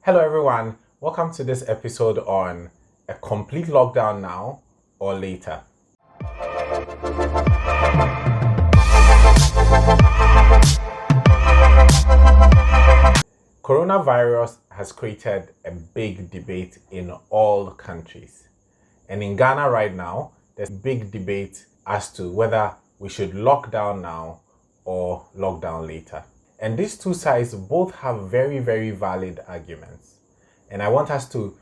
Hello everyone, welcome to this episode on a complete lockdown now or later. Coronavirus has created a big debate in all countries. And in Ghana right now, there's a big debate as to whether we should lock down now or lock down later. And these two sides both have very, very valid arguments. And I want us to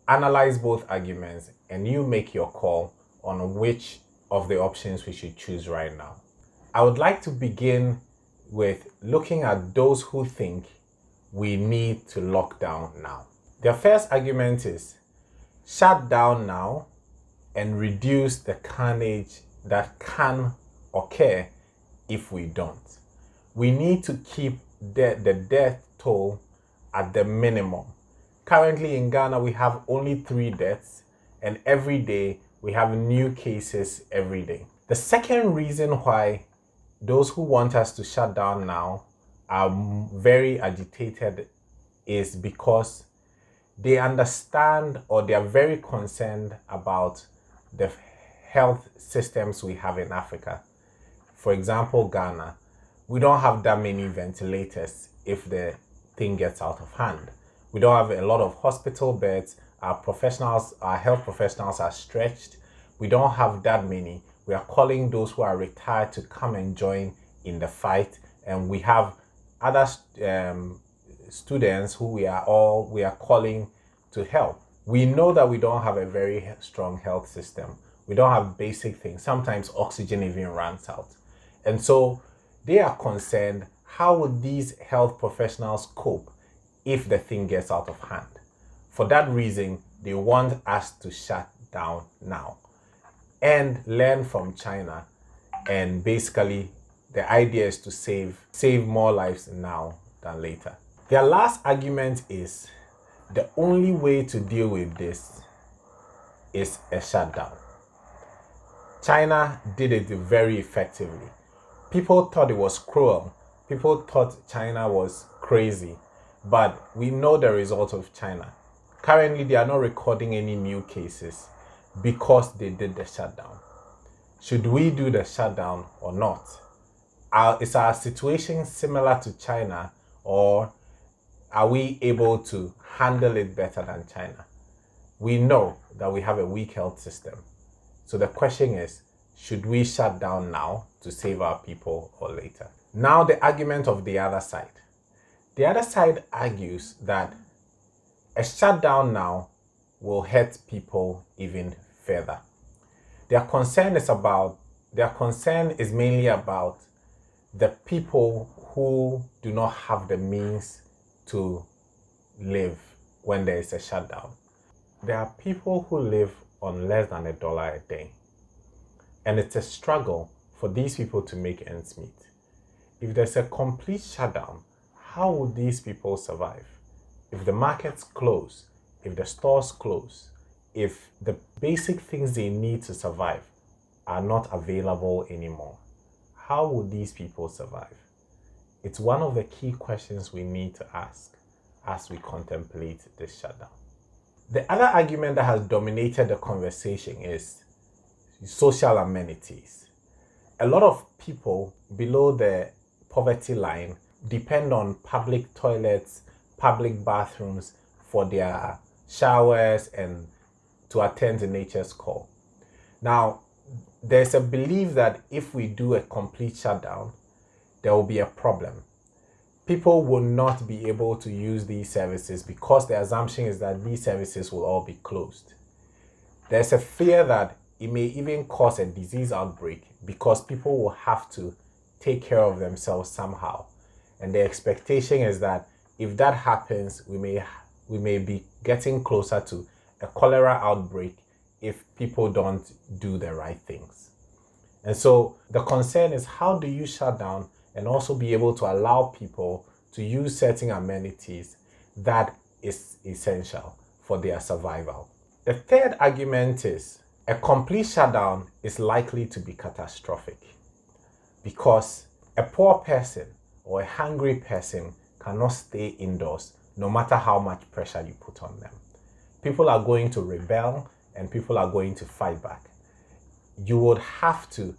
analyze both arguments and you make your call on which of the options we should choose right now. I would like to begin with looking at those who think we need to lock down now. Their first argument is shut down now and reduce the carnage that can occur if we don't. We need to keep the death toll at the minimum. Currently in Ghana, we have only 3 deaths, and every day we have new cases every day. The second reason why those who want us to shut down now are very agitated is because they understand or they are very concerned about the health systems we have in Africa. For example, Ghana, we don't have that many ventilators if the thing gets out of hand. We don't have a lot of hospital beds. Our health professionals are stretched. We don't have that many. We are calling those who are retired to come and join in the fight. And we have other students who we are calling to help. We know that we don't have a very strong health system. We don't have basic things. Sometimes oxygen even runs out. And so they are concerned, how would these health professionals cope if the thing gets out of hand? For that reason, they want us to shut down now and learn from China. And basically, the idea is to save more lives now than later. Their last argument is the only way to deal with this is a shutdown. China did it very effectively. People thought it was cruel. People thought China was crazy. But we know the result of China. Currently, they are not recording any new cases because they did the shutdown. Should we do the shutdown or not? Is our situation similar to China, or are we able to handle it better than China? We know that we have a weak health system. So the question is, should we shut down now to save our people or later? Now the argument of the other side. The other side argues that a shutdown now will hurt people even further. Their concern is mainly about the people who do not have the means to live when there is a shutdown. There are people who live on less than $1 a day. And it's a struggle for these people to make ends meet. If there's a complete shutdown, how would these people survive? If the markets close, if the stores close, if the basic things they need to survive are not available anymore, how would these people survive? It's one of the key questions we need to ask as we contemplate this shutdown. The other argument that has dominated the conversation is social amenities. A lot of people below the poverty line depend on public toilets, public bathrooms for their showers and to attend to nature's call. Now, there's a belief that if we do a complete shutdown, there will be a problem. People will not be able to use these services because the assumption is that these services will all be closed. There's a fear that it may even cause a disease outbreak because people will have to take care of themselves somehow. And the expectation is that if that happens, we may be getting closer to a cholera outbreak if people don't do the right things. And so the concern is, how do you shut down and also be able to allow people to use certain amenities that is essential for their survival? The third argument is a complete shutdown is likely to be catastrophic because a poor person or a hungry person cannot stay indoors no matter how much pressure you put on them. People are going to rebel and people are going to fight back. You would have to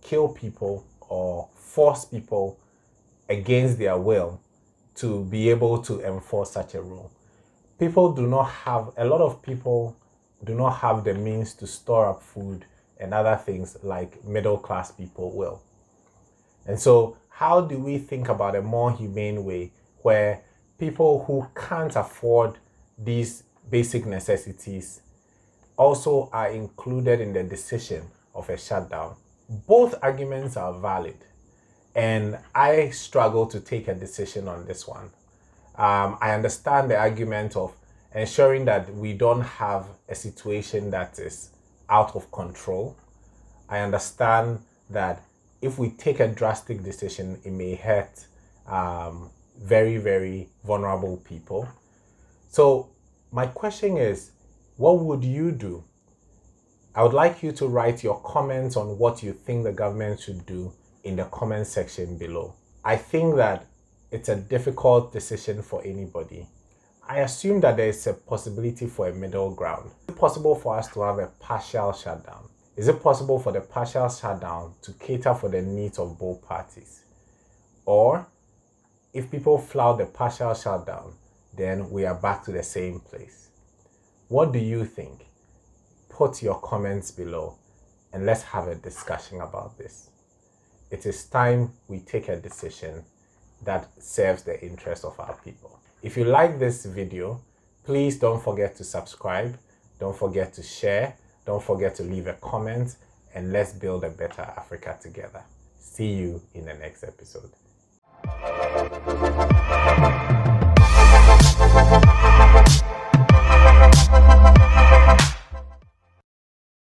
kill people or force people against their will to be able to enforce such a rule. A lot of people do not have the means to store up food and other things like middle class people will. And so how do we think about a more humane way where people who can't afford these basic necessities also are included in the decision of a shutdown? Both arguments are valid, and I struggle to take a decision on this one. I understand the argument of ensuring that we don't have a situation that is out of control. I understand that if we take a drastic decision, it may hurt very, very vulnerable people. So my question is, what would you do? I would like you to write your comments on what you think the government should do in the comment section below. I think that it's a difficult decision for anybody. I assume that there is a possibility for a middle ground. Is it possible for us to have a partial shutdown? Is it possible for the partial shutdown to cater for the needs of both parties? Or if people flout the partial shutdown, then we are back to the same place. What do you think? Put your comments below and let's have a discussion about this. It is time we take a decision that serves the interests of our people. If you like this video, please don't forget to subscribe, don't forget to share, don't forget to leave a comment, and let's build a better Africa together. See you in the next episode.